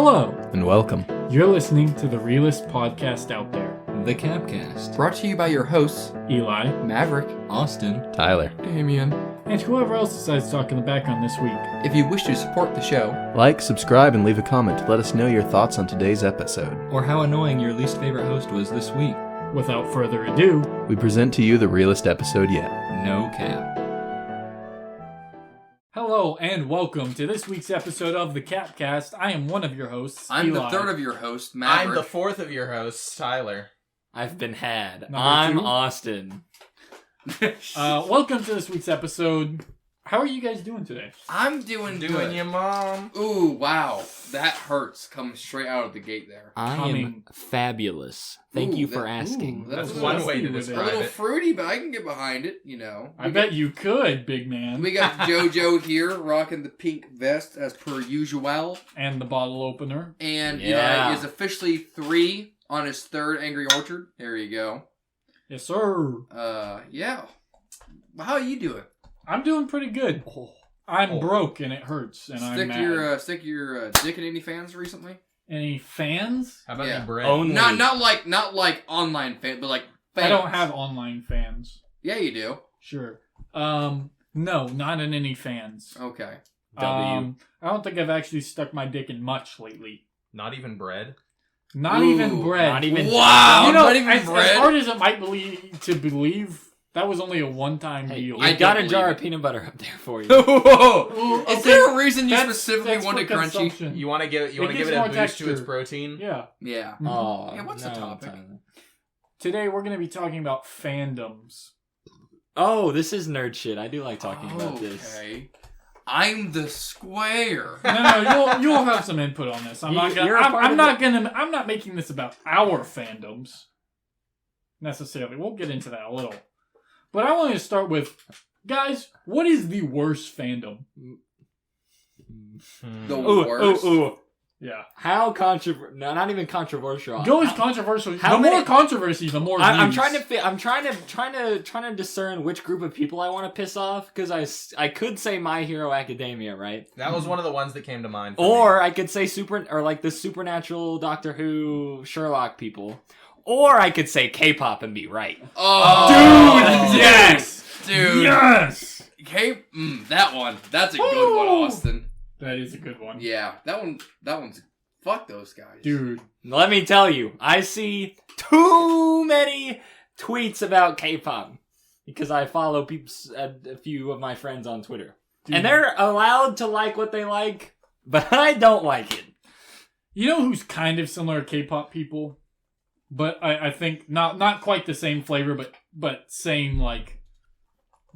Hello, and welcome. You're listening to the realest podcast out there, The C.A.P.Cast. Brought to you by your hosts, Eli, Maverick, Austin, Tyler, Damien. and whoever else decides to talk in the background this week. If you wish to support the show, like, subscribe, and leave a comment to let us know your thoughts on today's episode. Or how annoying your least favorite host was this week. Without further ado, We present to you the realest episode yet. No cap. hello and welcome to this week's episode of the C.A.P.Cast. I am one of your hosts, I'm Eli. the third of your hosts, Maverick. I'm the fourth of your hosts, Tyler. I've been had. Number I'm two? Austin. Welcome to this week's episode. How are you guys doing today? I'm doing Doing good. your mom. Ooh, wow. That hurts coming straight out of the gate there. I Coming. am fabulous. Thank Ooh, you for that- asking. ooh, That's was one way to with it. a describe little it. fruity, but I can get behind it, you know. I bet you could, big man. We got JoJo here rocking the pink vest as per usual. And the bottle opener. And Yeah. Eli is officially 3 on his third Angry Orchard. There you go. Yes, sir. Yeah. Well, how are you doing? I'm doing pretty good. I'm broke and it hurts, and I'm mad. Stick your dick in any fans recently? Any fans? How about Yeah. any bread? Only. Not like online fans, but like fans. I don't have online fans. Yeah, you do. Sure. No, not in any fans. Okay. W. I don't think I've actually stuck my dick in much lately. Not even bread? Not Ooh, even bread. Not even. Wow, You know, not even as bread. hard as it might believe, that was only a one-time Hey, deal. I I got don't a jar believe of peanut butter up there for you. Whoa. Ooh, Is there a reason you That's- specifically that's wanted for crunchy? consumption. You want to give it? You It want to give gives it a more boost to its texture. protein? Yeah. Yeah. Oh, Yeah, what's the no, topic? Tyler. Today we're going to be talking about fandoms. Oh, this is nerd shit. I do like talking about this. Okay. I'm the square. No, you'll have some input on this. I'm not You're a part of I'm not making this about our fandoms necessarily. We'll get into that a little. But I want to start with, guys, what is the worst fandom? The Ooh, worst. ooh. Yeah. How controversial? No, not even controversial. Go as controversial. how The many- more controversy, the more I'm views. trying to discern which group of people I want to piss off, because I could say My Hero Academia, right? That was one of the ones that came to mind. For Or I could say the supernatural Doctor Who Sherlock people. Or I could say K-pop and be right. Oh, Dude, yes! dude. Yes! Okay, that one. That's a good one, Woo! Austin. That is a good one. Yeah, that one's. Fuck those guys, Dude. Let me tell you, I see too many tweets about K-pop because I follow a few of my friends on Twitter. Dude. And they're allowed to like what they like, but I don't like it. You know who's kind of similar to K-pop people? But I think not quite the same flavor, but same, like,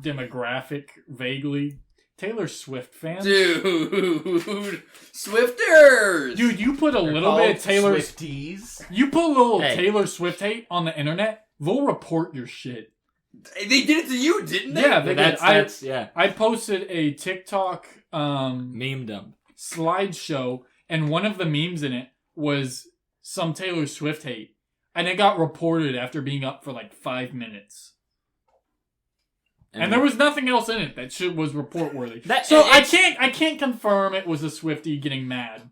demographic, vaguely. Taylor Swift fans. dude. Swifters. Dude, you put a They're little bit called of Taylor... Swifties. You put a little Hey. Taylor Swift hate on the internet, they'll report your shit. They did it to you, didn't they? Yeah, they did. That's yeah. I posted a TikTok Meme dump. slideshow, and one of the memes in it was some Taylor Swift hate. And it got reported after being up for like 5 minutes. And there was nothing else in it that shit was report worthy. So I can't confirm it was a Swiftie getting mad.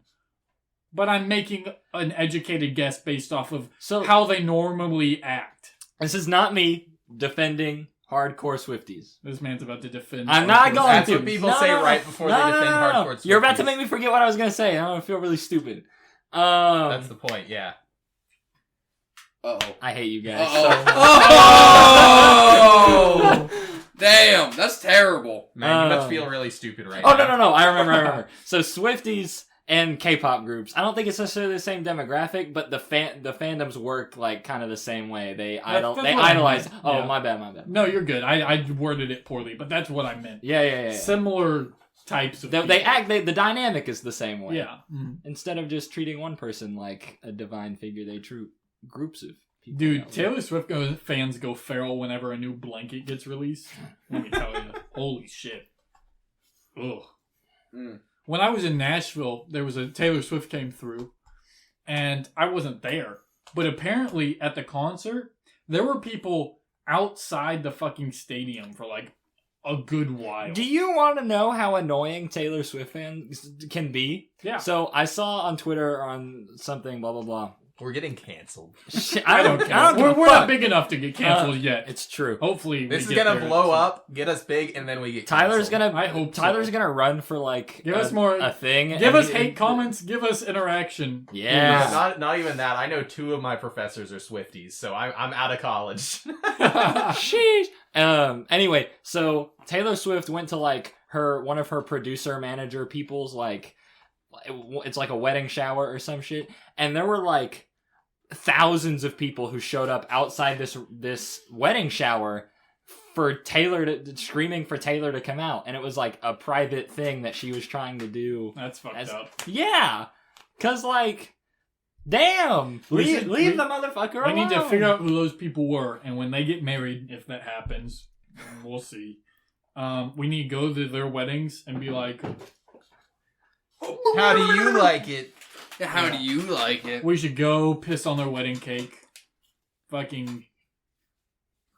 But I'm making an educated guess based off of how they normally act. This is not me defending hardcore Swifties. This man's about to defend. I'm not going That's to. what people say right before they defend hardcore Swifties. You're about to make me forget what I was going to say. I'm going to feel really stupid. That's the point, yeah. Uh-oh. I hate you guys. Oh! Damn, that's terrible. Man, you must feel really stupid right Oh, now. no. I remember. So Swifties and K-pop groups. I don't think it's necessarily the same demographic, but the fandoms work like kind of the same way. They That's what I idolize. meant. Oh, Yeah. my bad. No, you're good. I worded it poorly, but that's what I meant. Yeah. Similar types of They people. act. The dynamic is the same way. Yeah. Mhm. Instead of just treating one person like a divine figure, they treat groups of people. Dude, that way. Taylor Swift fans go feral whenever a new blanket gets released. Let me tell you. Holy shit. Ugh. Mm. When I was in Nashville, there was a Taylor Swift came through, and I wasn't there. But apparently, at the concert, there were people outside the fucking stadium for like a good while. Do you want to know how annoying Taylor Swift fans can be? Yeah. So I saw on Twitter on something, blah, blah, blah. We're getting canceled. I don't care. We're not big enough to get canceled yet. It's true. Hopefully, This is we get gonna there blow soon. up, get us big, and then we get Tyler's canceled. gonna. I hope Tyler's so. gonna run for like Give us more. a thing. Give and us he- hate comments. Give us interaction. Yeah. Not even that. I know 2 of my professors are Swifties, so I'm out of college. Sheesh. Anyway, so Taylor Swift went to like one of her producer manager people's like, it's like a wedding shower or some shit, and there were like thousands of people who showed up outside this wedding shower for Taylor screaming for Taylor to come out, and it was like a private thing that she was trying to do. That's fucked up. Yeah, cause like, damn, leave the motherfucker alone. We need to figure out who those people were, and when they get married, if that happens, we'll see. We need to go to their weddings and be like, How do you like it? How do you like it? we should go piss on their wedding cake, fucking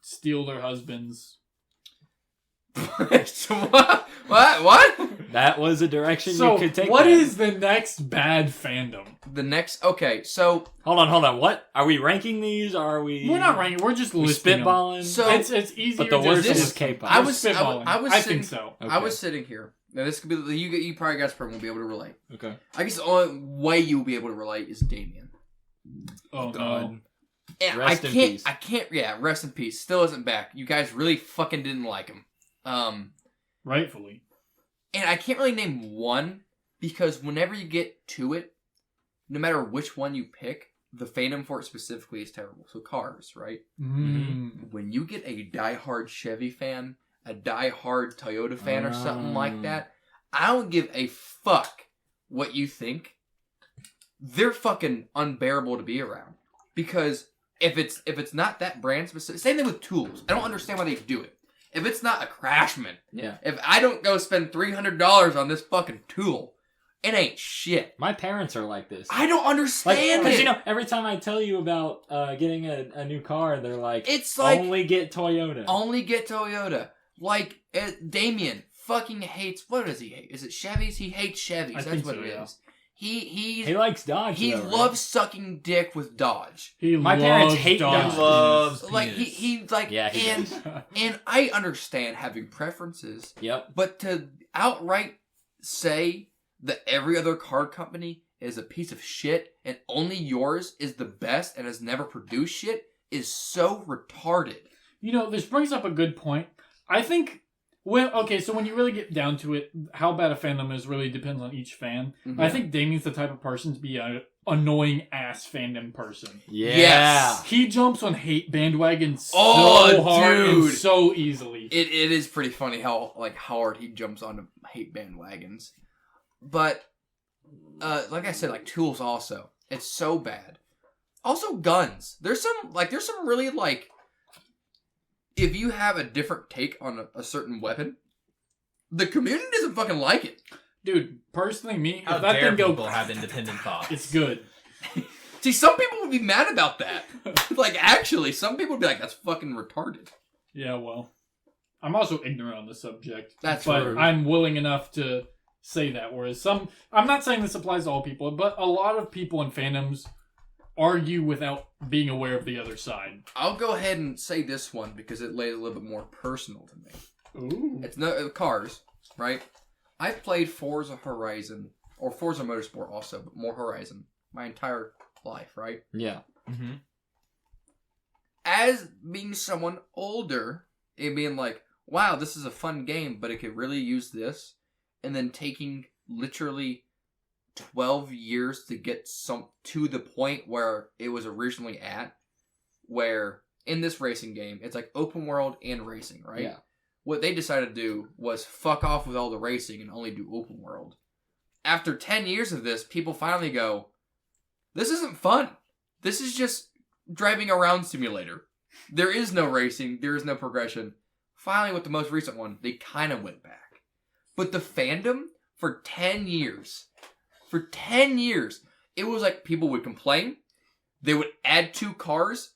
steal their husbands. What? That was a direction So, you could take. what that. is the next bad fandom? The next... Okay, so... Hold on. What are we ranking these? Or are we? We're not ranking. We're just We listing them. spitballing. So- It's easier. but the to worst just is K-pop. I We're was spitballing. I sitting, think so. Okay. I was sitting here. Now, this could be... You probably guys will be able to relate. Okay. I guess the only way you'll be able to relate is Damien. Oh no. God. And Rest I in can't... peace. I can't... Yeah, rest in peace. Still isn't back. You guys really fucking didn't like him. Rightfully. And I can't really name one, because whenever you get to it, no matter which one you pick, the fandom for it specifically is terrible. So Cars, right? Mm. When you get a diehard Chevy fan, a diehard Toyota fan, or something like that, I don't give a fuck what you think. They're fucking unbearable to be around. Because if it's not that brand specific, same thing with tools. I don't understand why they do it. If it's not a Craftsman, Yeah. if I don't go spend $300 on this fucking tool, it ain't shit. My parents are like this. I don't understand Because it. you know, every time I tell you about getting a new car, they're like, It's like only get Toyota. only get Toyota. Like Damien fucking hates. What does he hate? Is it Chevys? He hates Chevys. I That's think what so, it yeah. is. He He likes Dodge. he though, right? loves sucking dick with Dodge. My parents hate Dodge. He loves Like penis. he like Yeah, he and does. and I understand having preferences, Yep. but to outright say that every other car company is a piece of shit and only yours is the best and has never produced shit is so retarded. You know, this brings up a good point. I think when you really get down to it, how bad a fandom is really depends on each fan. Mhm. I think Damien's the type of person to be an annoying ass fandom person. Yeah. Yes. He jumps on hate bandwagons so Oh, hard and dude. so easily. It is pretty funny how hard he jumps onto hate bandwagons. But like I said, like tools also. It's so bad. Also guns. There's some really like if you have a different take on a certain weapon, the community doesn't fucking like it. Dude, personally, me, How if that dare thing go, people have independent thoughts? it's good. See, some people would be mad about that. Like actually, some people would be like, that's fucking retarded. Yeah, well, I'm also ignorant on the subject. That's but rude. I'm willing enough to say that. Whereas I'm not saying this applies to all people, but a lot of people in fandoms argue without being aware of the other side. I'll go ahead and say this one because it lays a little bit more personal to me. Ooh. It's no Cars, right? I've played Forza Horizon or Forza Motorsport also, but more Horizon my entire life, right? Yeah. Mm-hmm. As being someone older and being like, wow, this is a fun game, but it could really use this, and then taking literally 12 years to get to the point where it was originally at, where in this racing game, it's like open world and racing, right? Yeah. What they decided to do was fuck off with all the racing and only do open world. After 10 years of this, people finally go, this isn't fun. This is just driving around simulator. There is no racing. There is no progression. Finally, with the most recent one, they kind of went back. But the fandom, for 10 years, it was like people would complain. They would add 2 cars.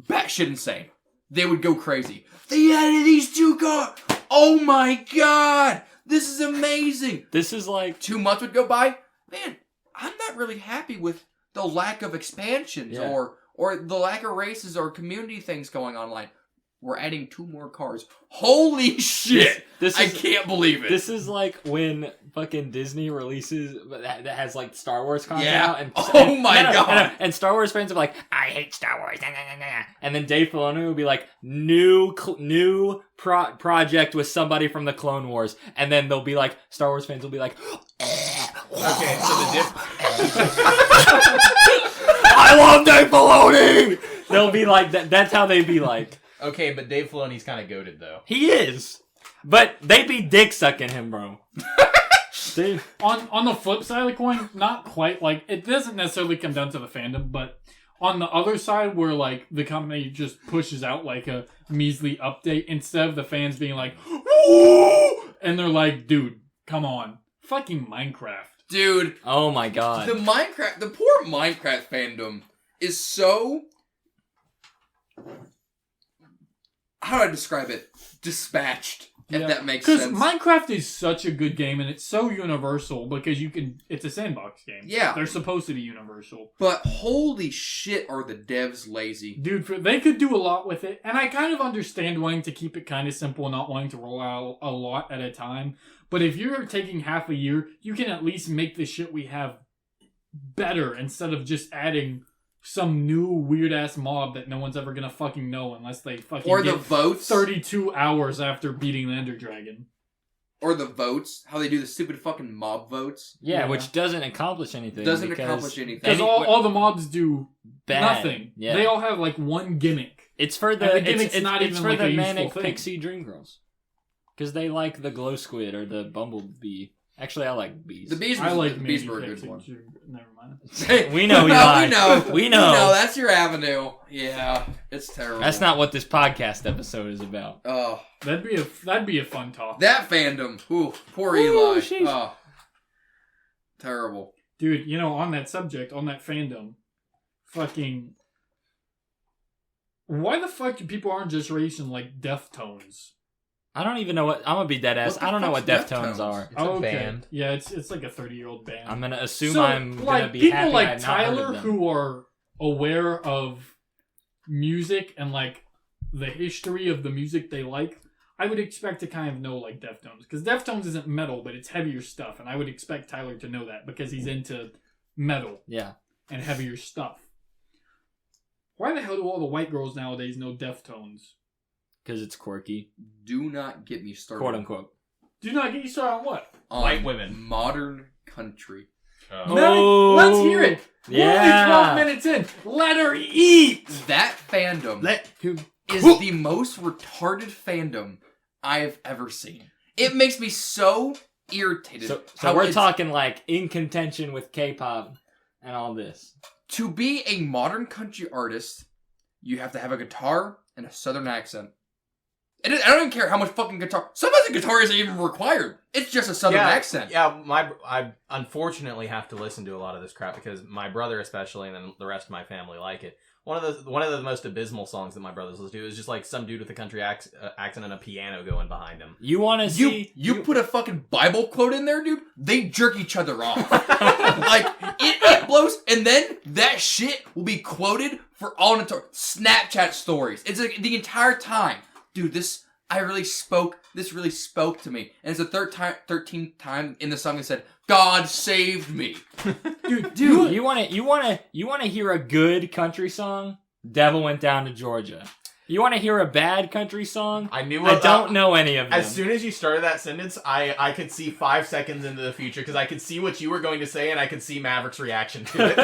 Batshit insane. They would go crazy. They added these 2 cars. oh my god, this is amazing. This is like 2 months would go by. Man, I'm not really happy with the lack of expansions or the lack of races or community things going online. We're adding 2 more cars. Holy shit! I can't believe it. This is like when fucking Disney releases that has like Star Wars content out. And, God. And Star Wars fans are like, I hate Star Wars. And then Dave Filoni will be like, new project with somebody from the Clone Wars. And then they'll be like, Star Wars fans will be like, Okay, so I love Dave Filoni! They'll be like, that's how they be like. Okay, but Dave Filoni's kind of goated, though. He is. But they be dick sucking him, bro. On the flip side of the coin, not quite. Like, it doesn't necessarily come down to the fandom, but on the other side where, like, the company just pushes out, like, a measly update instead of the fans being like, woo! And they're like, dude, come on. Fucking Minecraft. Dude. Oh my god. The poor Minecraft fandom is so... How do I describe it? Dispatched, if that makes sense. Because Minecraft is such a good game, and it's so universal because it's a sandbox game. Yeah. They're supposed to be universal. But holy shit are the devs lazy. Dude, they could do a lot with it, and I kind of understand wanting to keep it kind of simple and not wanting to roll out a lot at a time. But if you're taking half a year, you can at least make the shit we have better instead of just adding some new weird-ass mob that no one's ever gonna fucking know unless they fucking or get the votes 32 hours after beating the Ender Dragon. Or the votes. How they do the stupid fucking mob votes. Yeah, which doesn't accomplish anything. Doesn't accomplish anything. Because all the mobs do bad. nothing. Yeah. They all have like one gimmick. It's for the it's for the manic pixie dream girls. Because they like the glow squid or the bumblebee. Actually, I like bees. The bees. I like the bees were a Manny good one. Never mind. We know, Eli. We know. No, that's your avenue. Yeah, it's terrible. That's not what this podcast episode is about. Oh, that'd be a fun talk. That fandom. Ooh, poor Ooh, Eli. sheesh. Oh, terrible. Dude, on that subject, on that fandom, fucking, why the fuck do people aren't just racing like Deftones? I don't even know what... I'm gonna be dead ass. I don't know what Deftones are. It's a band. Yeah, it's like a 30-year-old band. I'm gonna assume I'm gonna be people happy like I had not heard of Tyler them. who are aware of music and like the history of the music they like, I would expect to kind of know like Deftones. Because Deftones isn't metal, but it's heavier stuff. And I would expect Tyler to know that because he's into metal and heavier stuff. Why the hell do all the white girls nowadays know Deftones? Because it's quirky. Do not get me started. Quote unquote. Do not get you started on what? On white women. Modern country. No, let's hear it. We're only 12 minutes in. Let her eat. That fandom is the most retarded fandom I have ever seen. It makes me so irritated. So we're talking like in contention with K-pop and all this. To be a modern country artist, you have to have a guitar and a southern accent. I don't even care how much fucking guitar. Sometimes a guitar isn't even required. It's just a southern accent. Yeah, I unfortunately have to listen to a lot of this crap because my brother especially, and then the rest of my family like it. One of the most abysmal songs that my brothers listen to is just like some dude with a country accent and a piano going behind him. You want to see... You put a fucking Bible quote in there, dude, they jerk each other off. Like, it blows, and then that shit will be quoted for all Snapchat stories. It's like the entire time. Dude, this really spoke to me. And it's the 13th time in the song that said, God saved me. Dude, you want to hear a good country song? Devil Went Down to Georgia. You want to hear a bad country song? I don't know any of them. As soon as you started that sentence, I could see 5 seconds into the future because I could see what you were going to say and I could see Maverick's reaction to it.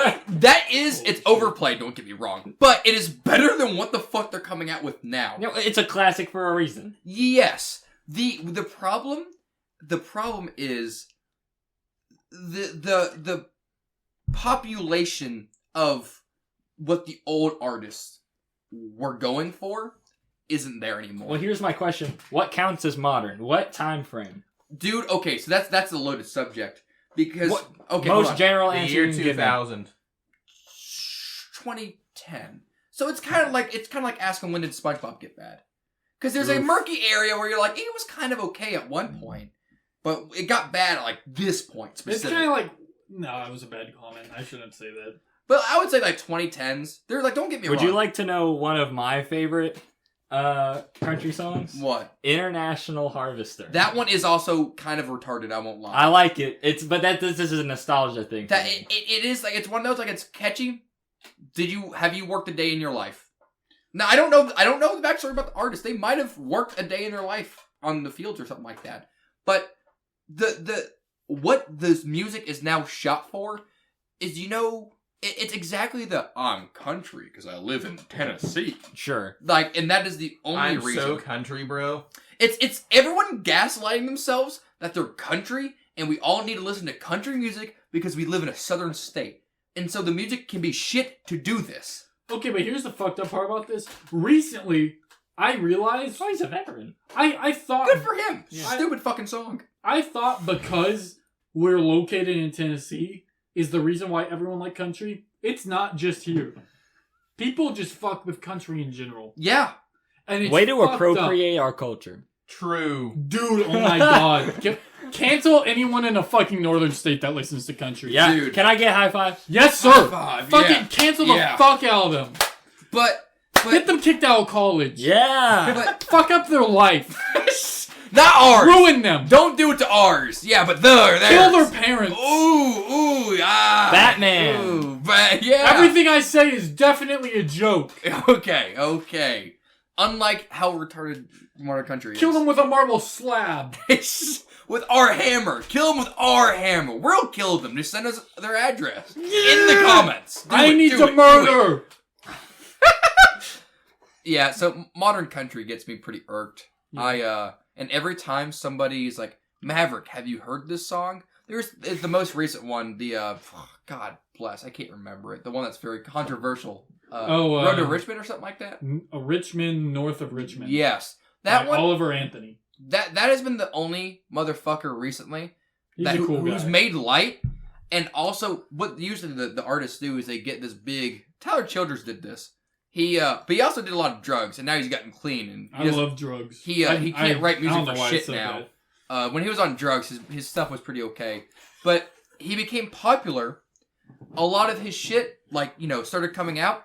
It's overplayed, don't get me wrong. But it is better than what the fuck they're coming out with now. No, it's a classic for a reason. Yes. The problem is the population of what the old artists were going for isn't there anymore. Well, here's my question. What counts as modern? What time frame? Dude, okay, so that's a loaded subject. Because most general the answer year you can give me. 2000. 2010. So it's kind of like asking when did SpongeBob get bad? Because there's a murky area where you're like, it was kind of okay at one point, but it got bad at like this point It's specifically. kind of like, no, that was a bad comment. I shouldn't say that. But I would say like 2010s. They're like, don't get me wrong. Would you like to know one of my favorite country songs? What? International Harvester. That one is also kind of retarded, I won't lie. I like it. This is a nostalgia thing. That it is like, it's one of those, like, it's catchy. Have you worked a day in your life? Now, I don't know the backstory about the artist. They might have worked a day in their life on the fields or something like that. But what this music is now shot for is, it's exactly the I'm country because I live in Tennessee. Sure. Like, and that is the only reason. I'm so country, bro. It's everyone gaslighting themselves that they're country and we all need to listen to country music because we live in a southern state. And so the music can be shit to do this. Okay, but here's the fucked up part about this. Recently, I realized... Oh, he's a veteran. I thought... Good for him. Yeah. Stupid fucking song. I thought because we're located in Tennessee is the reason why everyone likes country. It's not just here. People just fuck with country in general. Yeah. And it's Way to fucked appropriate our culture. True. Dude, oh my god. Cancel anyone in a fucking northern state that listens to country. Yeah. Dude. Can I get high five? Yes, sir. High five, Fucking yeah. cancel the Yeah. fuck out of them. But Get them kicked out of college. Yeah. but Fuck up their life. not ours. Ruin them. Don't do it to ours. Yeah, but they're Kill theirs. their parents. Ooh, ah. Batman. Ooh, yeah. Everything I say is definitely a joke. Okay. Unlike how retarded Modern Country is. Kill them with a marble slab. With our hammer. Kill them with our hammer. We'll kill them. Just send us their address. In the comments. I need to murder. Yeah, so Modern Country gets me pretty irked. And every time somebody's like, Maverick, have you heard this song? There's the most recent one, God bless, I can't remember it. The one that's very controversial. Road to Richmond or something like that? Richmond, north of Richmond. Yes. That By one, Oliver Anthony. that has been the only motherfucker recently He's a cool guy. who's made light. And also, what usually the artists do is they get this big... Tyler Childers did this. But he also did a lot of drugs, and now he's gotten clean. And I love drugs. He can't write music for shit so now. bad. When he was on drugs, his stuff was pretty okay. But he became popular. A lot of his shit, started coming out.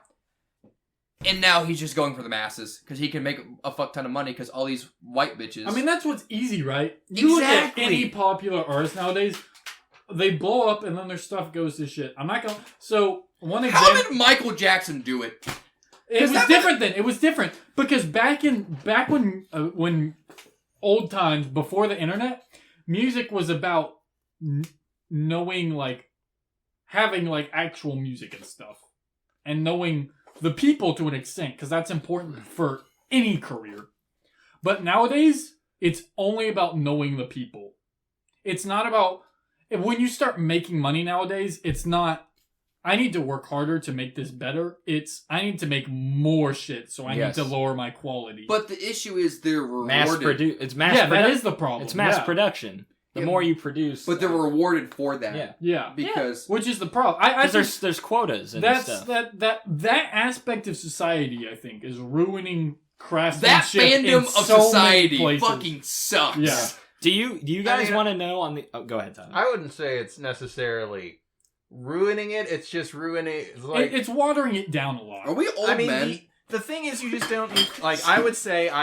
And now he's just going for the masses. Because he can make a fuck ton of money because all these white bitches... I mean, that's what's easy, right? You look at any popular artist nowadays, they blow up and then their stuff goes to shit. I'm not going to... So, one example... How did Michael Jackson do it? It was different then. It was different. Because back when old times, before the internet, music was about knowing, having, actual music and stuff. And knowing the people to an extent, because that's important for any career. But nowadays, it's only about knowing the people. It's not about... When you start making money nowadays, it's not... I need to work harder to make this better. It's, I need to make more shit, so I need to lower my quality. But the issue is they're rewarded. That is the problem. It's mass production. The more you produce, but they're rewarded for that. Yeah. Because which is the problem. I there's quotas and stuff. That aspect of society, I think, is ruining craftsmanship. That fandom in of so society many places. fucking sucks. Yeah. Do you guys want to know on the? Oh, go ahead, Tom. I wouldn't say it's necessarily ruining it. It's just ruining. It's watering it down a lot. Are we old men? The thing is, you just don't. I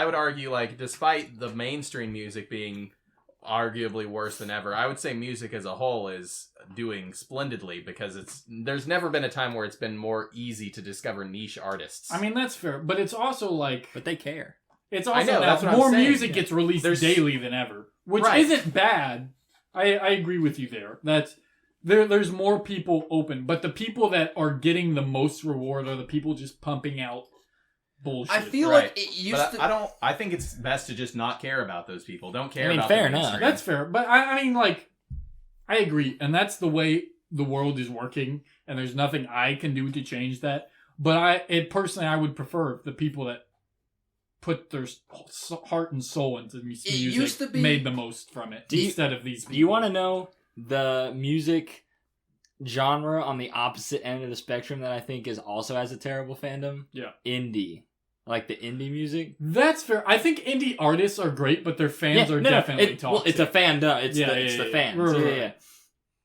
would argue, despite the mainstream music being arguably worse than ever, I would say music as a whole is doing splendidly because there's never been a time where it's been more easy to discover niche artists. I mean, that's fair, but it's also but they care. It's also I know, that's what I'm more saying. music gets released daily than ever, which isn't bad. I agree with you there. There's more people open, but the people that are getting the most reward are the people just pumping out bullshit. I feel like it used to... I think it's best to just not care about those people. Don't care about fair the enough. mainstream. That's fair, but I agree, and that's the way the world is working, and there's nothing I can do to change that. But I would prefer the people that put their heart and soul into music used to be... made the most from it instead of these people. Do you want to know the music genre on the opposite end of the spectrum that I think is also has a terrible fandom? Yeah. Indie. Like the indie music. That's fair. I think indie artists are great, but their fans are definitely toxic. Well, it's a fandom. It's the fans. Right.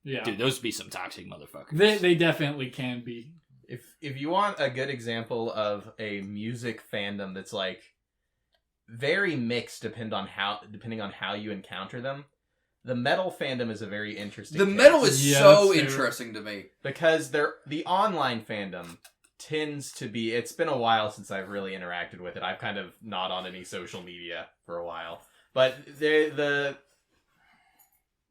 Yeah. Dude, those would be some toxic motherfuckers. They definitely can be. If you want a good example of a music fandom that's like very mixed depending on how you encounter them, the metal fandom is a very interesting The case. metal is so interesting to me. Because the online fandom tends to be, it's been a while since I've really interacted with it. I've kind of not on any social media for a while. But the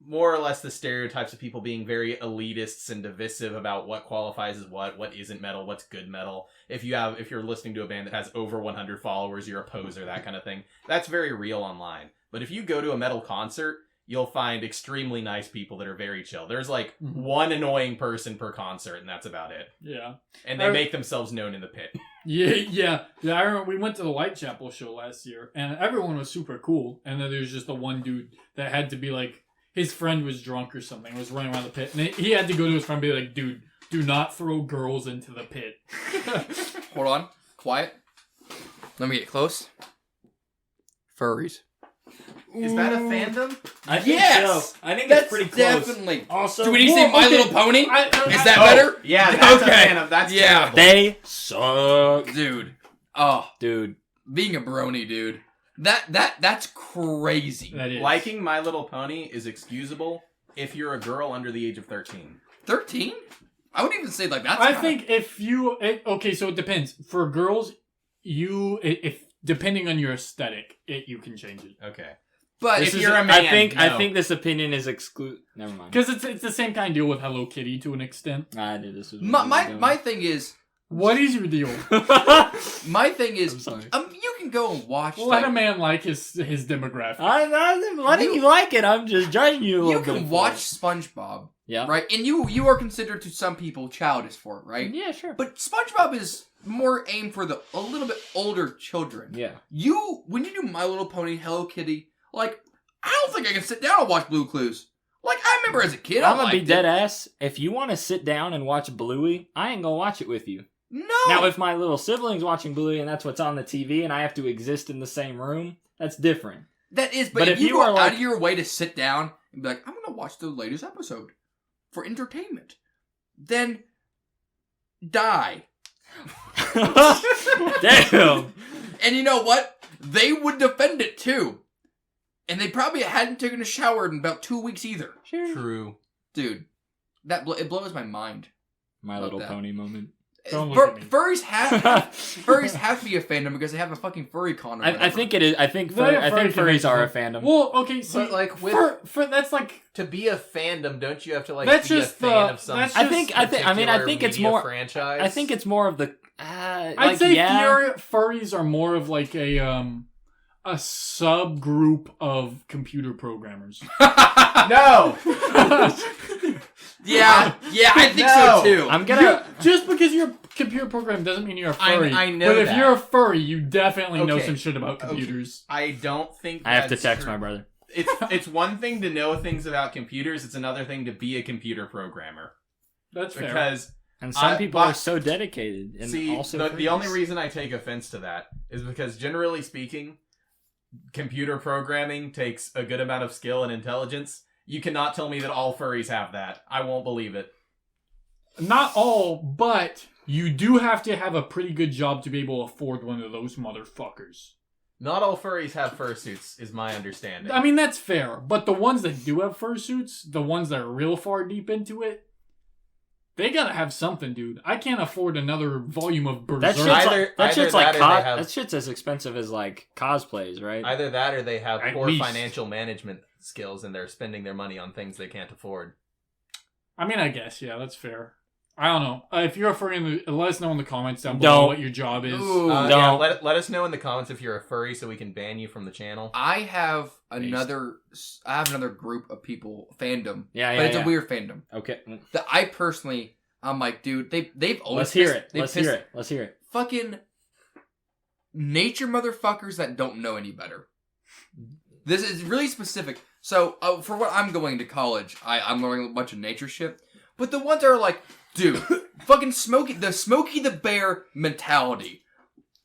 more or less the stereotypes of people being very elitists and divisive about what qualifies as what isn't metal, what's good metal. If you're listening to a band that has over 100 followers, you're a poser, that kind of thing. That's very real online. But if you go to a metal concert, you'll find extremely nice people that are very chill. There's like one annoying person per concert, and that's about it. Yeah. And they make themselves known in the pit. Yeah. I remember we went to the Whitechapel show last year, and everyone was super cool. And then there's just the one dude that had to be like, his friend was drunk or something, was running around the pit, and he had to go to his friend and be like, dude, do not throw girls into the pit. Hold on. Quiet. Let me get close. Furries. Is that a fandom? I think Yes! so. I think That's it's pretty close. definitely. Also, Do we need to say My Little Pony? Is that better? Yeah, that's Okay. a fandom. That's terrible. They suck. Dude. Oh, Dude. being a brony, dude. That's crazy. That is. Liking My Little Pony is excusable if you're a girl under the age of 13. 13? I wouldn't even say like that's I think if you... okay, so it depends. For girls, if depending on your aesthetic, you can change it. Okay. But If if you're you're a man, I think this opinion is Never mind. Because it's the same kind of deal with Hello Kitty to an extent. I knew this was my thing is, What is your deal? my thing is, I'm sorry. you can go and watch. Let a man like his demographic. I'm letting you like it. I'm just judging you a You little bit. can watch SpongeBob, Yeah. right? And you are considered to some people childish for it, right? Yeah, sure. But SpongeBob is more aimed for a little bit older children. Yeah. When you do My Little Pony, Hello Kitty, like, I don't think I can sit down and watch Blue Clues. Like, I remember as a kid, I'm gonna be dead ass. If you want to sit down and watch Bluey, I ain't gonna watch it with you. No. Now, if my little sibling's watching Bluey and that's what's on the TV and I have to exist in the same room, that's different. That is, But but if if you you go are out like- of your way to sit down and be like, I'm gonna watch the latest episode for entertainment, then die. Damn. And you know what? They would defend it too. And they probably hadn't taken a shower in about 2 weeks either. True. Dude, it blows my mind. My Love Little that. Pony moment. Don't look at me. Furries have to be a fandom because they have a fucking furry con. Or I think it is. I think They have furries furry are a conventions. fandom. Well, okay, see, But, like, with- for that's like To be a fandom, don't you have to like That's be just a fan the- of some that's I think I think it's media more. franchise? I think it's more of the. I'd say furries are more of like a subgroup of computer programmers. no. Yeah, I think No. so too. I'm gonna. Just because you're a computer program doesn't mean you're a furry. I know but if that. you're a furry, you definitely know Okay. some shit about computers. I don't think I have to that's text true. my brother. It's one thing to know things about computers. It's another thing to be a computer programmer. That's fair. Because And some I- people but- are so dedicated. And see, also the only furries. reason I take offense to that is because generally speaking, computer programming takes a good amount of skill and intelligence. You cannot tell me that all furries have that. I won't believe it. Not all, but you do have to have a pretty good job to be able to afford one of those motherfuckers. Not all furries have fursuits, is my understanding. I mean, that's fair. But the ones that do have fursuits, the ones that are real far deep into it, they gotta have something, dude. I can't afford another volume of Berserk. That shit's Either- like, that either shit's like that or they have- that shit's as expensive as like cosplays, right? Either that or they have At poor least. financial management skills and they're spending their money on things they can't afford. I mean, I guess, yeah, that's fair. I don't know. If you're a furry, let us know in the comments down below Don't. what your job is. Ooh. Yeah, Don't. let us know in the comments if you're a furry so we can ban you from the channel. I have another group of people, fandom. Yeah, But it's a weird fandom. Okay, That I personally, I'm like, dude, they've always let's hear pissed- it. they've Let's pissed hear it. Let's hear it. Fucking nature motherfuckers that don't know any better. This is really specific. So, for what I'm going to college, I'm learning a bunch of nature shit. But the ones that are like, dude, fucking Smokey the Bear mentality.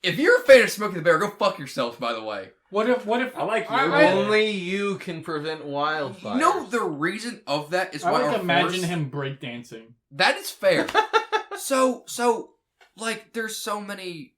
If you're a fan of Smokey the Bear, go fuck yourself, by the way. What if I like your Only you can prevent wildfires. No, the reason of that is I why like our imagine forest- him breakdancing. That is fair. so, like, there's so many...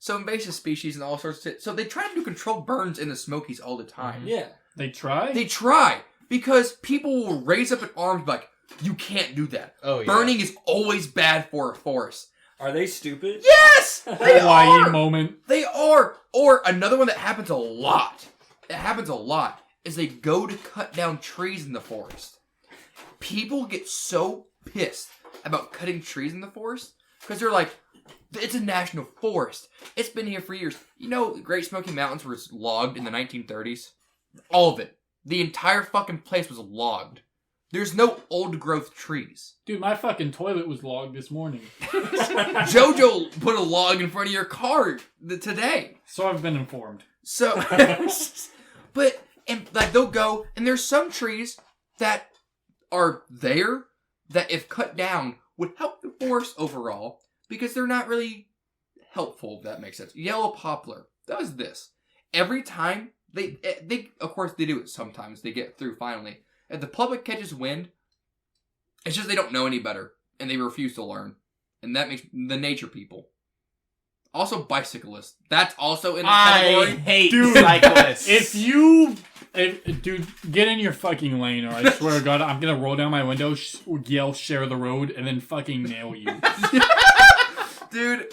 So invasive species and all sorts of shit. So they try to control burns in the Smokies all the time. Yeah. They try? They try. Because people will raise up an arm like, you can't do that. Oh, yeah. Burning is always bad for a forest. Are they stupid? Yes! They Hawaii are! moment. They are! Or another one that happens a lot. It happens a lot. Is they go to cut down trees in the forest. People get so pissed about cutting trees in the forest. Because they're like, it's a national forest. It's been here for years. You know, the Great Smoky Mountains was logged in the 1930s? All of it. The entire fucking place was logged. There's no old growth trees. Dude, my fucking toilet was logged this morning. JoJo put a log in front of your car today. So I've been informed. So, but, and like they'll go, and there's some trees that are there that if cut down would help the forest overall. Because they're not really helpful, if that makes sense. Yellow poplar does this. Every time, they of course they do it sometimes. They get through finally. If the public catches wind, it's just they don't know any better. And they refuse to learn. And that makes the nature people. Also bicyclists. That's also in the category. I hate Dude, cyclists. Dude, get in your fucking lane, or I swear to God, I'm gonna roll down my window, yell, share the road, and then fucking nail you. Dude,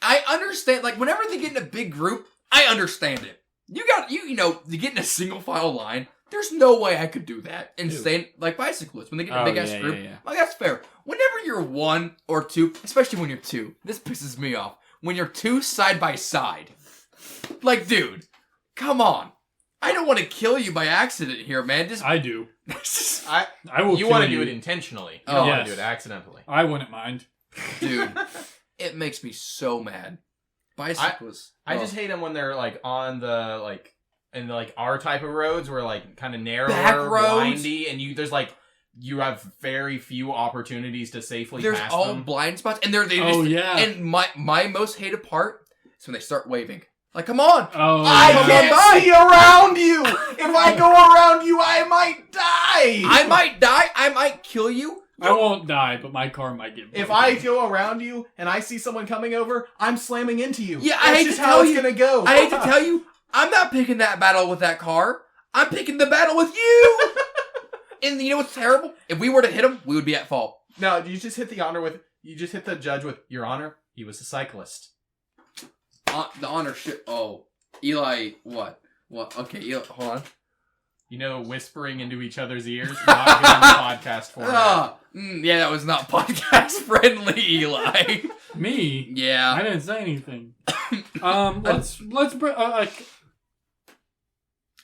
I understand. Like, whenever they get in a big group, I understand it. You know, to get in a single file line, there's no way I could do that. Insane, like bicyclists, when they get in a big ass group, like, that's fair. Whenever you're one or two, especially when you're two, this pisses me off. When you're two side by side. Like, dude, come on. I don't want to kill you by accident here, man. Just I do. I will You kill want to you. do it intentionally. You Oh, don't want yes. to do it accidentally. I wouldn't mind. dude, it makes me so mad. Bicyclists. I just hate them when they're like on the like in like our type of roads where like kind of narrower, Back roads. windy, and you have very few opportunities to safely There's pass all them. blind spots, and they Oh, just, yeah. And my most hated part is when they start waving. Like, come on. Oh, I Come yeah. on can't by. see around you. If I go around you, I might die. I might die. I might kill you. I won't die, but my car might get broken. If I go around you and I see someone coming over, I'm slamming into you. Yeah, That's I hate just to how tell it's you. gonna go. I hate to tell you, I'm not picking that battle with that car. I'm picking the battle with you. And you know what's terrible? If we were to hit him, we would be at fault. No, you just hit the judge with, Your Honor, he was a cyclist. The honor shit. Oh, Eli, what? What? Okay, Eli, hold on. You know, whispering into each other's ears. Not good on the podcast format. Yeah, that was not podcast friendly, Eli. Me? Yeah. I didn't say anything. Let's bring like.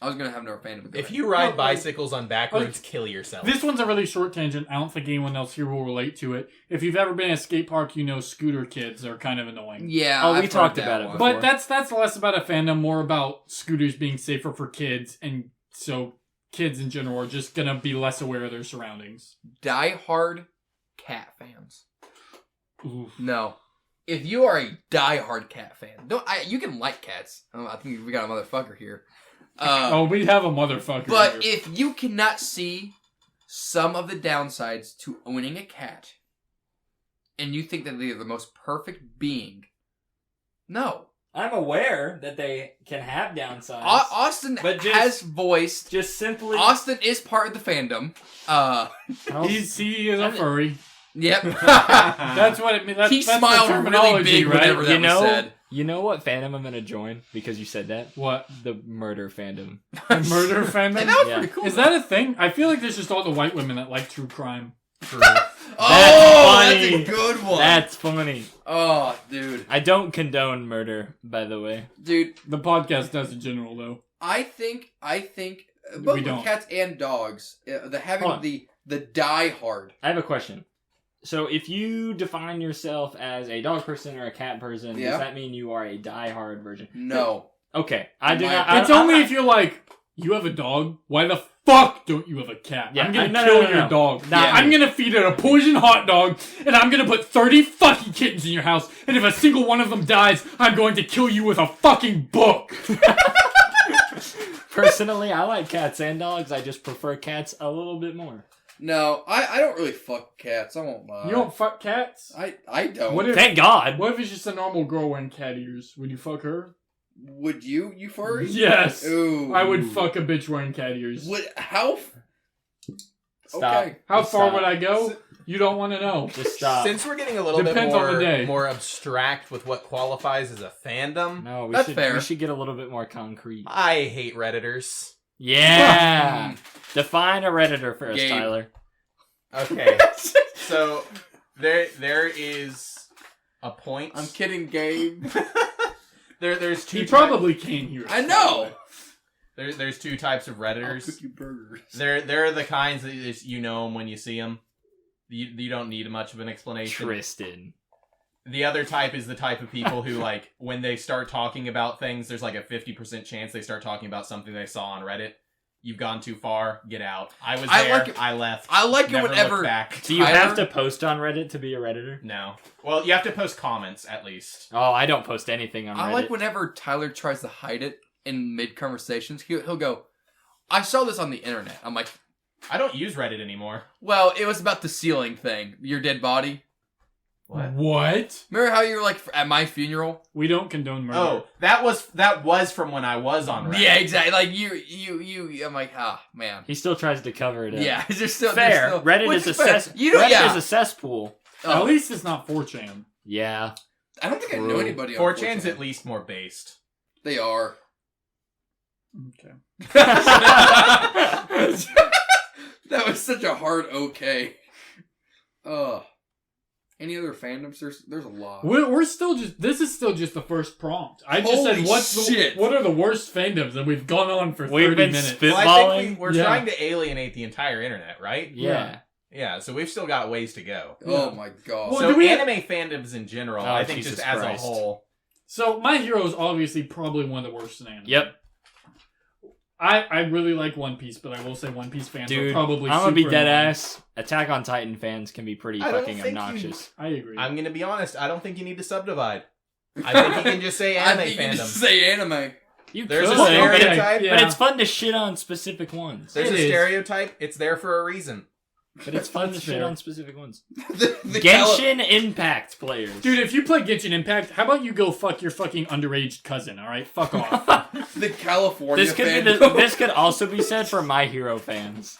I was gonna have no fan of it. If you ride No, bicycles on back like- roads, kill yourself. This one's a really short tangent. I don't think anyone else here will relate to it. If you've ever been at a skate park, you know scooter kids are kind of annoying. Yeah. Oh, we I've talked heard about that it one. before. But that's less about a fandom, more about scooters being safer for kids, and so kids in general are just gonna be less aware of their surroundings. Die-hard cat fans. Oof. No. If you are a die-hard cat fan, you can like cats. I think we got a motherfucker here. Oh, we have a motherfucker. But here. if you cannot see some of the downsides to owning a cat, and you think that they are the most perfect being, no. I'm aware that they can have downsides. Austin But just- has voiced. just simply. Austin is part of the fandom. he is a furry. Yep. That's what it means. That's, He that's smiled the really terminology, big right? whenever that you know, was said. you know what fandom I'm gonna join because you said that? What? The murder fandom. The murder fandom? And that was Yeah. pretty cool. Is that a thing? I feel like there's just all the white women that like true crime. Oh, That's that's funny. a good one. That's funny. Oh, dude. I don't condone murder, by the way. Dude, The podcast does in general, though. I think We both with don't. cats and dogs, Hold having on. the die hard. I have a question. So, if you define yourself as a dog person or a cat person, Yeah. does that mean you are a die-hard virgin? No. Okay, I do My- not. It's only if you're like, You have a dog? Why the fuck don't you have a cat? Yeah, I'm gonna no, kill no, no, your no. dog. Nah. I'm gonna feed it a poison hot dog, and I'm gonna put 30 fucking kittens in your house, and if a single one of them dies, I'm going to kill you with a fucking book. Personally, I like cats and dogs. I just prefer cats a little bit more. No, I don't really fuck cats. I won't lie. You don't fuck cats? I don't. What if, Thank God. what if it's just a normal girl wearing cat ears? Would you fuck her? Would you furry? Yes. Ooh. I would fuck a bitch wearing cat ears. How? Stop. Okay. How Just far stop. would I go? You don't want to know. Just stop. Since we're getting a little Depends bit on the day. more abstract with what qualifies as a fandom, No, That's fair. we should get a little bit more concrete. I hate Redditors. Yeah. Define a Redditor for us, Gabe. Tyler. Okay, so there is a point. I'm kidding, Gabe. There's two. He probably can't hear us. I know. There's two types of I'll Redditors. cook you burgers. They're the kinds that you know them when you see them. You don't need much of an explanation. Tristan. The other type is the type of people who, like, when they start talking about things, there's like a 50% chance they start talking about something they saw on Reddit. You've gone too far. Get out. I was I there. like it- I left. I like it Never whenever- looked back. Do you Tyler? have to post on Reddit to be a Redditor? No. Well, you have to post comments at least. Oh, I don't post anything on Reddit. I like whenever Tyler tries to hide it in mid conversations. He'll go, "I saw this on the internet." I'm like, I don't use Reddit anymore. "Well, it was about the ceiling thing. Your dead body. What? Remember how you were like at my funeral? We don't condone murder. Oh, that was from when I was on Reddit. Yeah, exactly. Like you. I'm like, man. He still tries to cover it up. Yeah, it's just still Fair. Still, Reddit which is a fair. Reddit is a cesspool. At Oh, least it's not 4chan. Yeah. I don't think I know True. anybody on 4chan's 4chan. at least more based. They are. Okay. That was such a hard okay. Any other fandoms? There's a lot. We're still just. This is still just the first prompt. I just Holy said, shit. what are the worst fandoms? And we've gone on for 30 We've been minutes. Well, I spitballing. think we're Yeah. trying to alienate the entire internet, right? Yeah. Yeah, so we've still got ways to go. Oh my god. Well, so do we- anime fandoms in general, Oh, I think Jesus just as Christ. a whole. So My Hero is obviously probably one of the worst in anime. Yep. I really like One Piece, but I will say One Piece fans are Dude, probably I'm gonna be super dead annoying. ass. Attack on Titan fans can be pretty I don't fucking think obnoxious. I agree. I'm gonna be honest, I don't think you need to subdivide. I think you can just say I anime think you can fandom. just say anime. You There's could, a stereotype, yeah. but it's fun to shit on specific ones. There's It a is. stereotype, it's there for a reason. But it's fun to That's shit fair. on specific ones. the Genshin Impact players. Dude, if you play Genshin Impact, how about you go fuck your fucking underage cousin, alright? Fuck off. The California This could fandom. this could also be said for My Hero fans.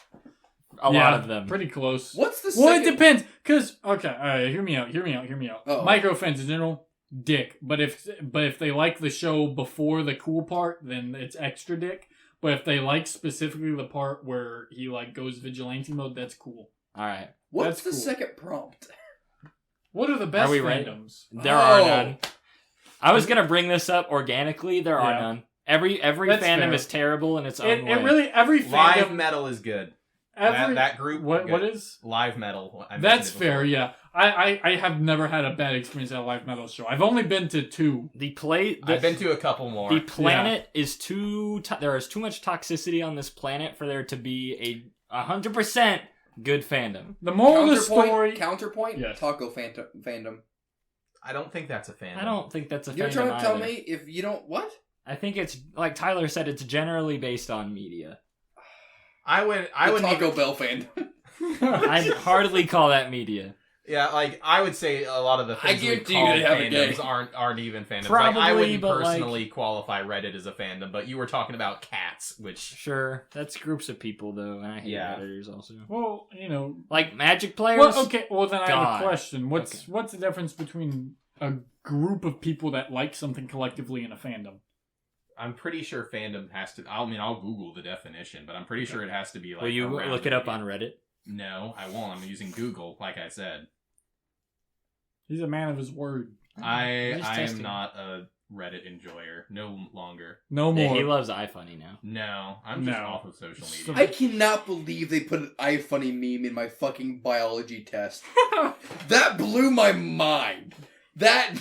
A lot Yeah, of them. Pretty close. What's the Well, second? it depends. Because, okay, alright, hear me out. Uh-oh. Micro fans in general, dick. But if they like the show before the cool part, then it's extra dick. But if they like specifically the part where he like goes vigilante mode, that's cool. All right. What's That's the cool. second prompt? What are the best Are we ready? fandoms? There are Oh. none. I was gonna bring this up organically. There are Yeah. none. Every That's fandom fair. is terrible in its own way. It really every Live fandom metal is good. every that group. what good. is Live metal? I mentioned that's it before. fair. Yeah, I have never had a bad experience at a live metal show. I've only been to 2. I've been to a couple more. The planet is there is too much toxicity on this planet for there to be a 100% good fandom. The moral of the story. Counterpoint. Yes. Taco fandom. I don't think that's a fan. I don't think that's a You're fandom trying to tell either. me if you don't what? I think it's like Tyler said. It's generally based on media. I would The need- Taco Bell fandom. I'd hardly call that media. Yeah, like I would say a lot of the I things we guarantee you call they have a fandoms game. aren't even fandoms. Probably, like, I wouldn't but, like- personally qualify Reddit as a fandom, but you were talking about cats, which Sure, that's groups of people though, and I hate Yeah. Redditors also. Well, you know. Like Magic players. Well, okay. Well, then I have God. a question. What's Okay. what's the difference between a group of people that like something collectively in a fandom? I'm pretty sure fandom has to. I mean, I'll Google the definition, but I'm pretty sure it has to be like. Will you around look it the up media. on Reddit? No, I won't. I'm using Google, like I said. He's a man of his word. I just am testing. not a Reddit enjoyer. No longer. No Yeah, more. he loves iFunny now. No, I'm just No. off of social So- media. I cannot believe they put an iFunny meme in my fucking biology test. That blew my mind. That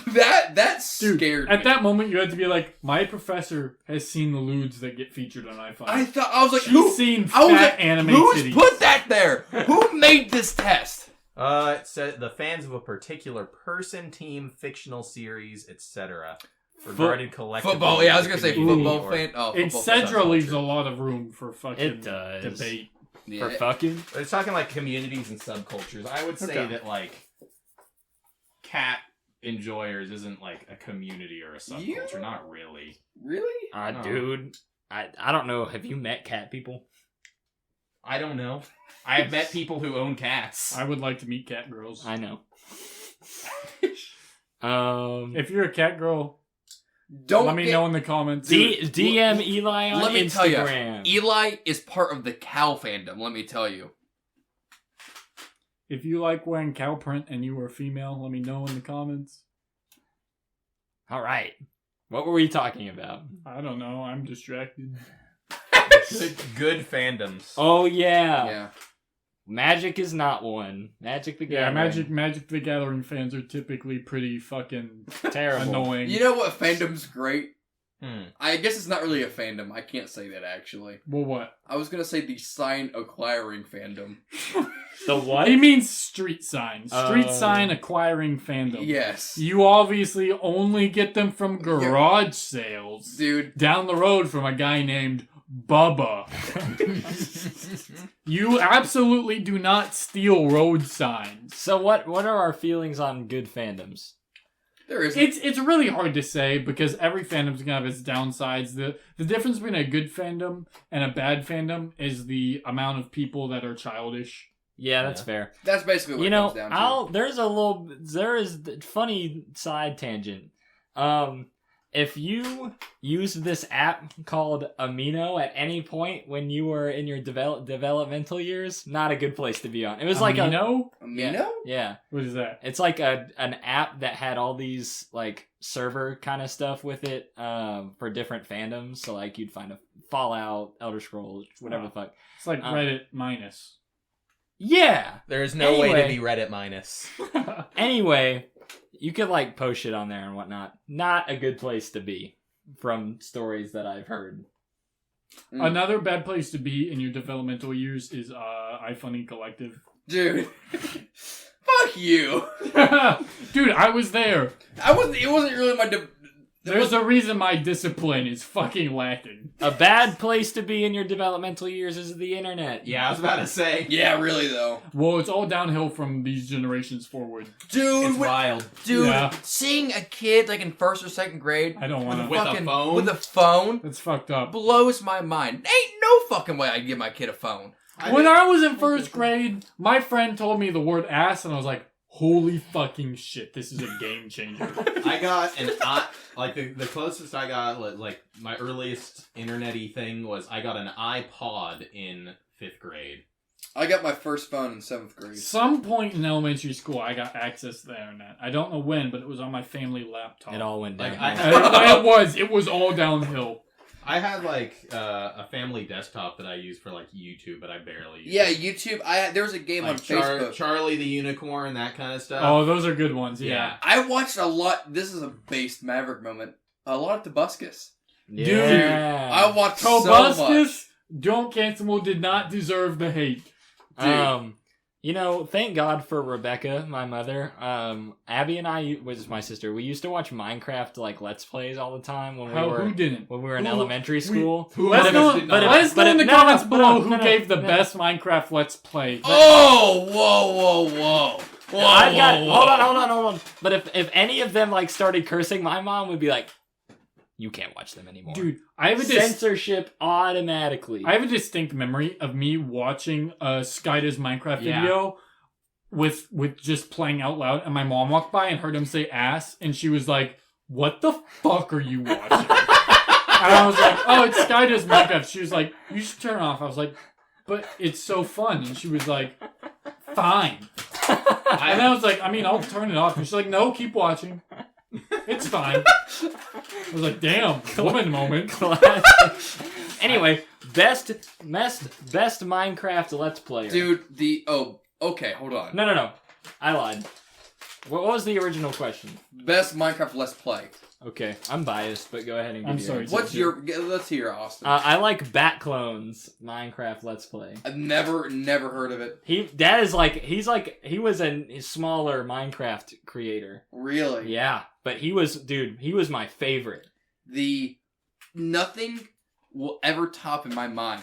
Dude, scared at me. that moment, you had to be like, my professor has seen the lewds that get featured on iPhone. I was like, She's seen I was fat like, anime who's titties. put that there? Who made this test? It said the fans of a particular person, team, fictional series, etc. Regarded collectively. Football, yeah, I was gonna say community football or- fan. Oh, football Etc. leaves a subculture. lot of room for fucking It does. debate. Yeah. For fucking. It's talking like communities and subcultures. I would say Okay. that like cat enjoyers isn't like a community or a subculture. You- Not really. Really? No. Dude, I don't know. Have you met cat people? I don't know. I have met people who own cats. I would like to meet cat girls. I know. If you're a cat girl, Don't let me know in the comments. DM Eli on let me tell ya, Instagram. Eli is part of the cow fandom. Let me tell you. If you like wearing cow print and you are female, let me know in the comments. All right. What were we talking about? I don't know. I'm distracted. Good fandoms. Oh yeah. Yeah. Magic is not one. Magic the Yeah, Gathering. Magic the Gathering fans are typically pretty fucking Terrible. annoying. You know what fandom's great? Hmm. I guess it's not really a fandom. I can't say that actually. Well, what? I was gonna say the sign acquiring fandom. The what? He means street sign. Street Oh. sign acquiring fandom. Yes, You obviously only get them from garage sales dude. down the road from a guy named Bubba. You absolutely do not steal road signs. So what are our feelings on good fandoms? There is. It's really hard to say because every fandom's gonna have its downsides. The difference between a good fandom and a bad fandom is the amount of people that are childish. Yeah, that's Yeah. fair. That's basically what You it know, comes down to. there is funny side tangent. If you used this app called Amino at any point when you were in your developmental years, not a good place to be on. It was like Amino? Amino? yeah. What is that? It's like an app that had all these like server kind of stuff with it for different fandoms. So like you'd find a Fallout, Elder Scrolls, whatever the fuck. It's like Reddit minus. Yeah. There's no way to Anyway. be Reddit minus. Anyway, you could like post shit on there and whatnot. Not a good place to be from stories that I've heard. Another bad place to be in your developmental years is iFunny Collective. Dude. Fuck you. Dude, I was there. It wasn't really my There's a reason my discipline is fucking lacking. A bad place to be in your developmental years is the internet. Yeah, I was about to say. Yeah, really though. Well, it's all downhill from these generations forward. Dude, It's wild. dude, Yeah. seeing a kid like in first or second grade I don't want to. With a fucking phone? with a phone That's fucked up. blows my mind. Ain't no fucking way I'd give my kid a phone. When I was in first grade, my friend told me the word ass, and I was like, holy fucking shit, this is a game changer. I got the closest I got, like my earliest internet-y thing was I got an iPod in 5th grade. I got my first phone in 7th grade. Some point in elementary school, I got access to the internet. I don't know when, but it was on my family laptop. It all went down. Like, It was all downhill. I had like a family desktop that I used for like YouTube, but I barely used Yeah, it. YouTube. There was a game on Like Facebook. Charlie the Unicorn, that kind of stuff. Oh, those are good ones, yeah. I watched a lot. This is a based Maverick moment. A lot of Tobuscus. Yeah. I watched so much. Tobuscus, Don't Cancel did not deserve the hate. You know, thank God for Rebecca, my mother. Abby and I, which is my sister, we used to watch Minecraft like Let's Plays all the time when Who didn't? we were in Who- elementary school. Let us know in the comments below who gave the best Minecraft Let's Play. Oh, whoa. Hold on. But if any of them like started cursing, my mom would be like, "You can't watch them anymore." Dude, I have a censorship automatically. I have a distinct memory of me watching a Skyda's Minecraft video with just playing out loud, and my mom walked by and heard him say ass, and she was like, "What the fuck are you watching?" And I was like, "Oh, it's Skyda's Minecraft." She was like, "You should turn it off." I was like, "But it's so fun," and she was like, "Fine." And I was like, "I mean, I'll turn it off." And she's like, "No, keep watching. It's fine." I was like, "Damn, woman moment." Anyway, best Minecraft Let's Player. Dude, okay, hold on. No. I lied. What was the original question? Best Minecraft Let's Play. Okay, I'm biased, but go ahead and give I'm your sorry. answer. What's your... Let's hear Austin. I like Bat Clones Minecraft Let's Play. I've never heard of it. He was a smaller Minecraft creator. Really? Yeah, but he was my favorite. Nothing will ever top in my mind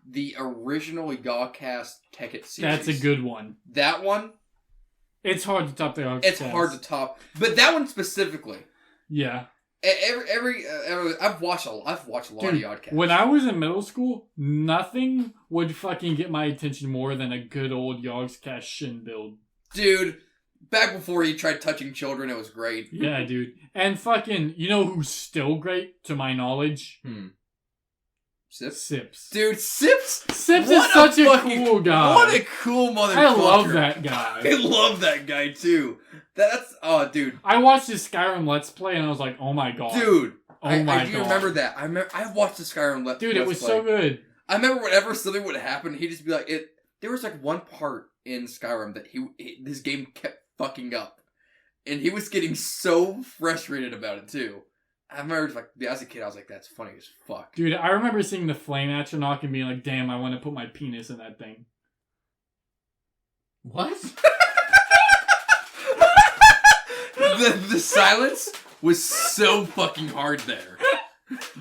the original C.A.P.Cast Tekkit series. That's a good one. That one, It's hard to top the it's hard to top. But that one specifically. Yeah. Every I've watched a lot of C.A.P.Cast. When I was in middle school, nothing would fucking get my attention more than a good old C.A.P.Cast Shin build. Dude, back before he tried touching children, it was great. Yeah, dude. And fucking, you know who's still great, to my knowledge? Sips? Sips. Dude, Sips Sips is such a cool guy. What a cool motherfucker. I love that guy. I love that guy, too. Oh, dude. I watched his Skyrim Let's Play and I was like, oh my god. Dude. Oh my I do god. remember that. I watched the Skyrim Let's Play. Dude, it was so good. I remember whenever something would happen, he'd just be like, there was like one part in Skyrim that his game kept fucking up. And he was getting so frustrated about it, too. I remember, like, as a kid, I was like, that's funny as fuck. Dude, I remember seeing the flame atronach and being like, damn, I want to put my penis in that thing. What? The silence was so fucking hard there.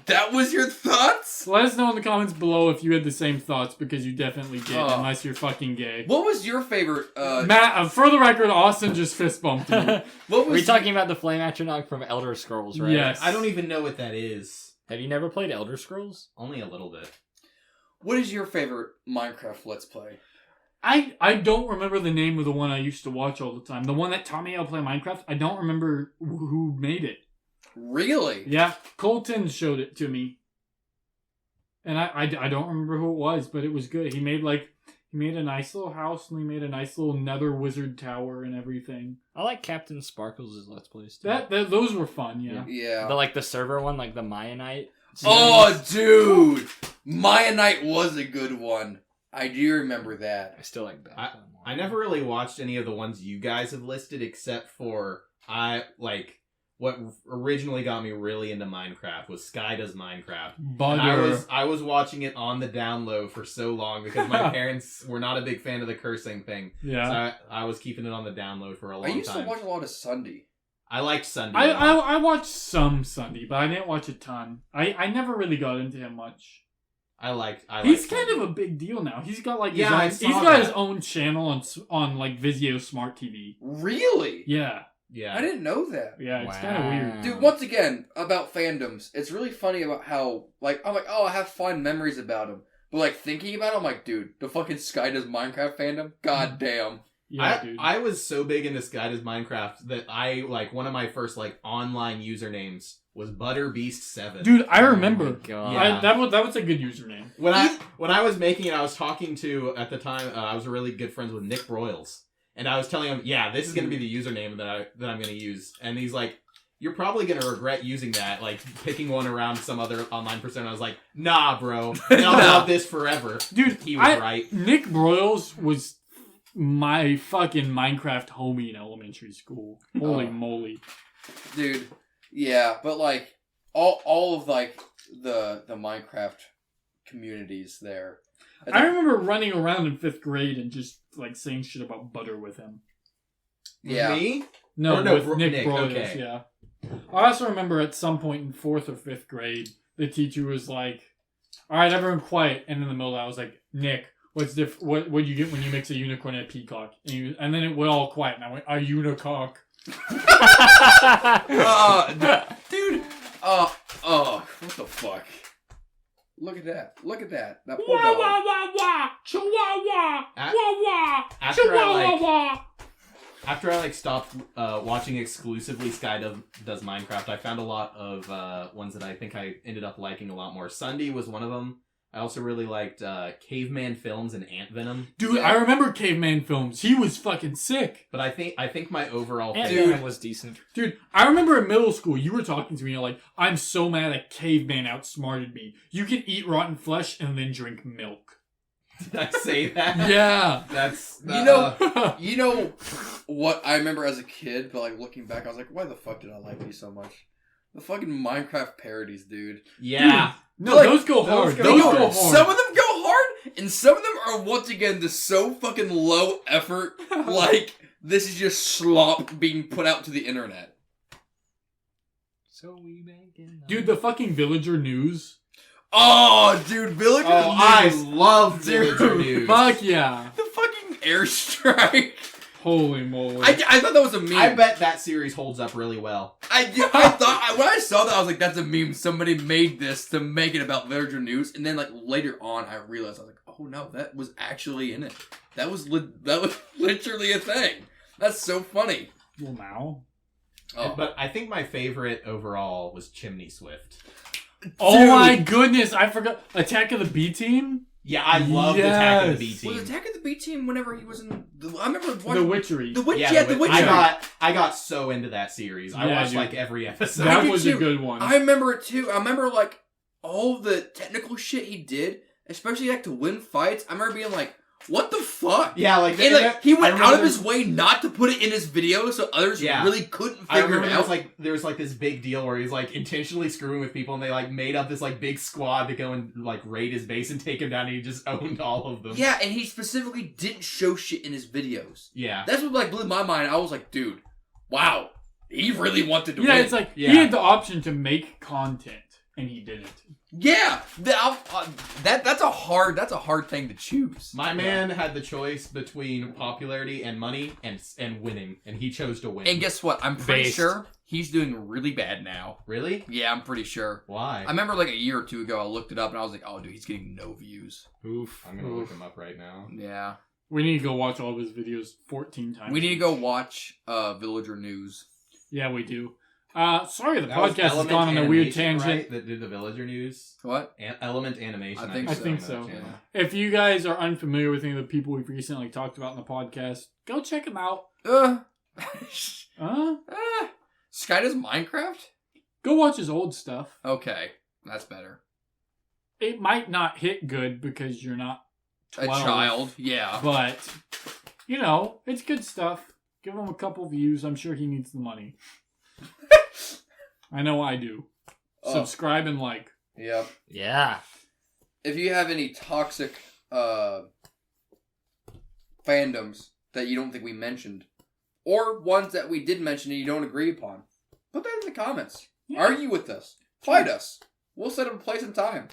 That was your thoughts? Let us know in the comments below if you had the same thoughts, because you definitely did, Oh. unless you're fucking gay. What was your favorite, Matt, for the record, Austin just fist bumped me. what Are was we talking about the Flame Atronach from Elder Scrolls, right? Yes. I don't even know what that is. Have you never played Elder Scrolls? Only a little bit. What is your favorite Minecraft Let's Play? I don't remember the name of the one I used to watch all the time. The one that taught me how to play Minecraft, I don't remember who made it. Really? Yeah, Colton showed it to me. And I don't remember who it was, but it was good. He made a nice little house, and he made a nice little nether wizard tower and everything. I like Captain Sparkles' Let's Plays too. Those were fun, yeah. Yeah. The server one, like the Mayanite. Oh, dude! Mayanite was a good one. I do remember that. I still like that. I never really watched any of the ones you guys have listed, except for what originally got me really into Minecraft was Sky Does Minecraft. And I was watching it on the down low for so long because my parents were not a big fan of the cursing thing. Yeah. So I was keeping it on the down low for a long time. I used to watch a lot of Sunday. I liked Sunday. I watched some Sunday, but I didn't watch a ton. I never really got into him much. Sunday. He's kind of a big deal now. He's got like he's got that. his own channel on like Vizio Smart TV. Really? Yeah. Yeah. I didn't know that. Yeah, it's kind of weird. Dude, once again, about fandoms, it's really funny about how, like, I'm like, oh, I have fond memories about him. But, like, thinking about it, I'm like, dude, the fucking Sky Does Minecraft fandom? God damn. Yeah, dude. I was so big into Sky Does Minecraft that one of my first, online usernames was ButterBeast7. Dude, I remember. Oh my God. Yeah. That was a good username. When I was making it, I was talking to, at the time, I was really good friends with Nick Broyles. And I was telling him, yeah, this is going to be the username that I'm going to use. And he's like, you're probably going to regret using that, like, picking one around some other online person. I was like, nah, bro. And I'll have this forever. Dude, he was right. Nick Broyles was my fucking Minecraft homie in elementary school. Holy moly. Dude, yeah, but, like, all of, like, the Minecraft communities there. I remember running around in 5th grade and just, like, saying shit about butter with him. Yeah. Me? No, Or no, with Nick Broyles, okay. yeah. I also remember at some point in 4th or 5th grade, the teacher was like, alright, everyone quiet. And in the middle of that, I was like, Nick, what do you get when you mix a unicorn and a peacock? And then it went all quiet, and I went, a unicock. Dude. What the fuck? Look at that. That poor Wah, dog. wah, wah, wah! Chihuahua! A- Wah, wah! After Chihuahua! After I stopped watching exclusively Sky Does Minecraft, I found a lot of ones that I think I ended up liking a lot more. Sunday was one of them. I also really liked Caveman Films and Ant Venom. Dude, I remember Caveman Films. He was fucking sick. But I think my overall Ant favorite Man was decent. Dude, I remember in middle school, you were talking to me, you're like, I'm so mad a caveman outsmarted me. You can eat rotten flesh and then drink milk. Did I say that? Yeah. That's You know what I remember as a kid, but like looking back, I was like, why the fuck did I like these so much? The fucking Minecraft parodies, dude. yeah. No, Like, those go hard. those Those go go hard. hard. Some of them go hard, and some of them are once again just so fucking low effort. Like this is just slop being put out to the internet. So we making Dude, the fucking villager news. Oh, dude, Villager Oh, I News. love Villager News. Fuck yeah. The fucking airstrike. Holy moly. I thought that was a meme. I bet that series holds up really well. I thought when I saw that I was like, that's a meme. Somebody made this to make it about Villager News, and then like later on, I realized I was like, oh no, that was actually in it. That was literally a thing. That's so funny. Well, now. Oh, But I think my favorite overall was Chimney Swift. Oh Dude. my goodness, I forgot. Attack of the B Team? Yeah, I love Attack of the B Yes. Team. was Attack of the B Team whenever he was in? I remember The watching Witchery. The Witch. Yeah, Yeah, the Witch. I got so into that series. I Yeah, watched dude. like every episode. That did was a too. good one. I remember it too. I remember like all the technical shit he did, especially like to win fights. I remember being like, "What the fuck?" Yeah, like, And like he I went remember out of his way not to put it in his video, so others Yeah. really couldn't I figure remember it out. there was like this big deal where he's like intentionally screwing with people, and they like made up this like big squad to go and like raid his base and take him down, and he just owned all of them. Yeah, and he specifically didn't show shit in his videos. Yeah. That's what like blew my mind. I was like, dude, wow, he really wanted to yeah, win. it's like Yeah. he had the option to make content, and he didn't. yeah, that's a hard thing to choose. My man had the choice between popularity and money and winning, and he chose to win. And guess what? I'm pretty Based. sure he's doing really bad now. Really? Yeah, I'm pretty sure. Why? I remember like a year or two ago, I looked it up and I was like, oh, dude, he's getting no views. Oof. I'm gonna look him up right now. Yeah. We need to go watch all of his videos 14 times. We need to go watch Villager News. Yeah, we do. Sorry, the That was podcast has Element gone on a weird Animation, tangent. right, that did the Villager News. What? Element Animation. I think I so. think that so. channel. If you guys are unfamiliar with any of the people we've recently talked about in the podcast, go check them out. Huh? Sky does Minecraft? Go watch his old stuff. Okay. That's better. It might not hit good because you're not 12, A child. Yeah. but you know, it's good stuff. Give him a couple views. I'm sure he needs the money. I know I do. Oh. Subscribe and like. Yep. Yeah. If you have any toxic fandoms that you don't think we mentioned, or ones that we did mention and you don't agree upon, put that in the comments. Yeah. Argue with us. Fight us. We'll set up a place and time.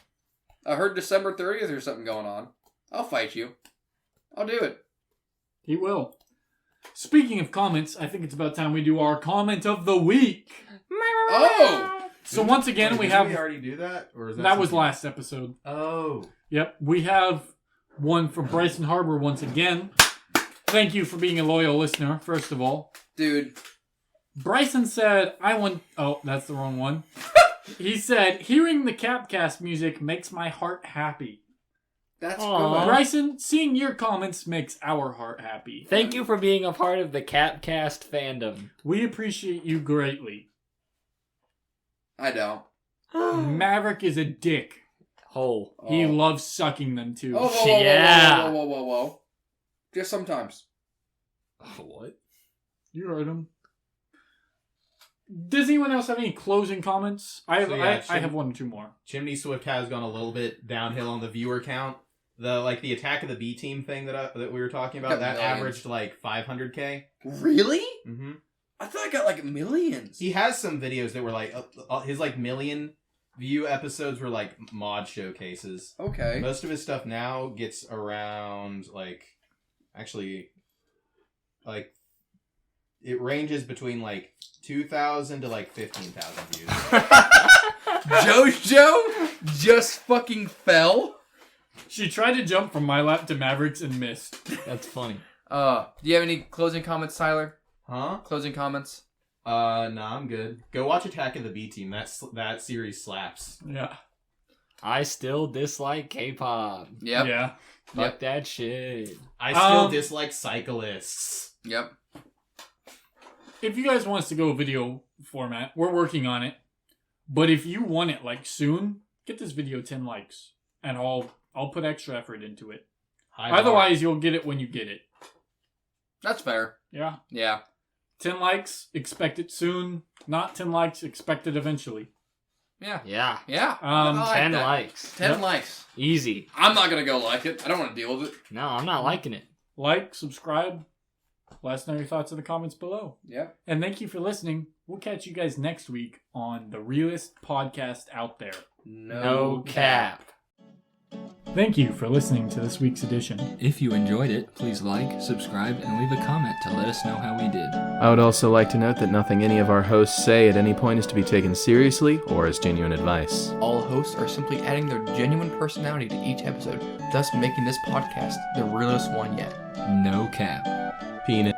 I heard December 30th or something going on. I'll fight you. I'll do it. He will. Speaking of comments, I think it's about time we do our comment of the week. Oh! So once again, Wait, we didn't have... we already do that? Or is That was something- last episode. Oh. Yep, we have one from Bryson Harbor once again. Thank you for being a loyal listener, first of all. Dude. Bryson said, Oh, that's the wrong one. He said, hearing the C.A.P.Cast music makes my heart happy. That's Aw. good. Bryson, seeing your comments makes our heart happy. Thank you for being a part of the C.A.P.Cast fandom. We appreciate you greatly. I don't. Maverick is a dick. Hole. He Oh. loves sucking them too. Oh, whoa, whoa, Yeah. whoa, whoa, whoa, whoa, whoa. Just sometimes. What? You heard him. Does anyone else have any closing comments? I have one or two more. Chimney Swift has gone a little bit downhill on the viewer count. The Attack of the B Team thing that we were talking about, Got that millions. averaged like 500K. Really? Mm-hmm. I thought I got like millions. He has some videos that were like his like million view episodes were like mod showcases. Okay. Most of his stuff now gets around like it ranges between like 2,000 to like 15,000 views. JoJo just fucking fell. She tried to jump from my lap to Mavericks and missed. That's funny. Do you have any closing comments, Tyler? Huh? Closing comments? Nah, I'm good. Go watch Attack of the B Team. That series slaps. Yeah. I still dislike K-pop. Yep. Yeah. Fuck that shit. I still dislike cyclists. Yep. If you guys want us to go video format, we're working on it. But if you want it like soon, get this video 10 likes. And I'll put extra effort into it. Otherwise, you'll get it when you get it. That's fair. Yeah. Yeah. 10 likes, expect it soon. Not 10 likes, expect it eventually. Yeah. Yeah. Yeah. Um, I like 10 that. likes. 10 Yep. likes. Easy. I'm not going to go like it. I don't want to deal with it. No, I'm not liking it. Like, subscribe. Let us know your thoughts in the comments below. Yeah. And thank you for listening. We'll catch you guys next week on the realest podcast out there. No cap. Thank you for listening to this week's edition. If you enjoyed it, please like, subscribe, and leave a comment to let us know how we did. I would also like to note that nothing any of our hosts say at any point is to be taken seriously or as genuine advice. All hosts are simply adding their genuine personality to each episode, thus making this podcast the realest one yet. No cap. Peanut.